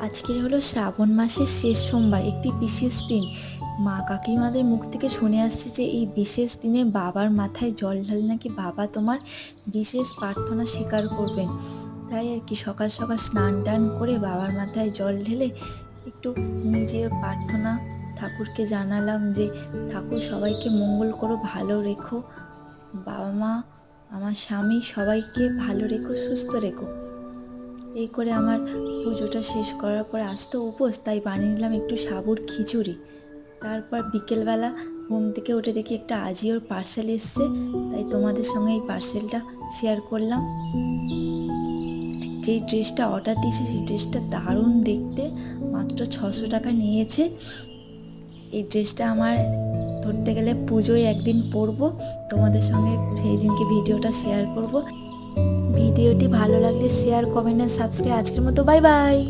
আজকের হলো শ্রাবণ মাসের শেষ সোমবার, একটি বিশেষ দিন। মা কাকিমাদের মুখ থেকে শুনে আসছে যে এই বিশেষ দিনে বাবার মাথায় জল ঢালে নাকি বাবা তোমার বিশেষ প্রার্থনা স্বীকার করবেন। তাই আর কি সকাল সকাল স্নান টান করে বাবার মাথায় জল ঢেলে একটু নিজের প্রার্থনা ঠাকুরকে জানালাম যে ঠাকুর সবাইকে মঙ্গল করো, ভালো রেখো, বাবা মা, আমার স্বামী সবাইকে ভালো রেখো, সুস্থ রেখো। এই করে আমার পুজোটা শেষ করার পরে আজ তো উপোস, তাই বানিয়ে নিলাম একটু সাবুর খিচুড়ি। তারপর বিকেলবেলা ঘুম থেকে উঠে দেখি একটা আজিওর পার্সেল এসছে, তাই তোমাদের সঙ্গে এই পার্সেলটা শেয়ার করলাম। যেই ড্রেসটা অর্ডার দিয়েছি সেই ড্রেসটা দারুণ দেখতে, মাত্র 600 টাকা নিয়েছে। এই ড্রেসটা আমার ধরতে গেলে পুজোয় একদিন পরবো, তোমাদের সঙ্গে সেই দিনকে ভিডিওটা শেয়ার করব। ভিডিওটি ভালো লাগলে শেয়ার, কমেন্ট আর সাবস্ক্রাইব। আজকের মতো বাই বাই।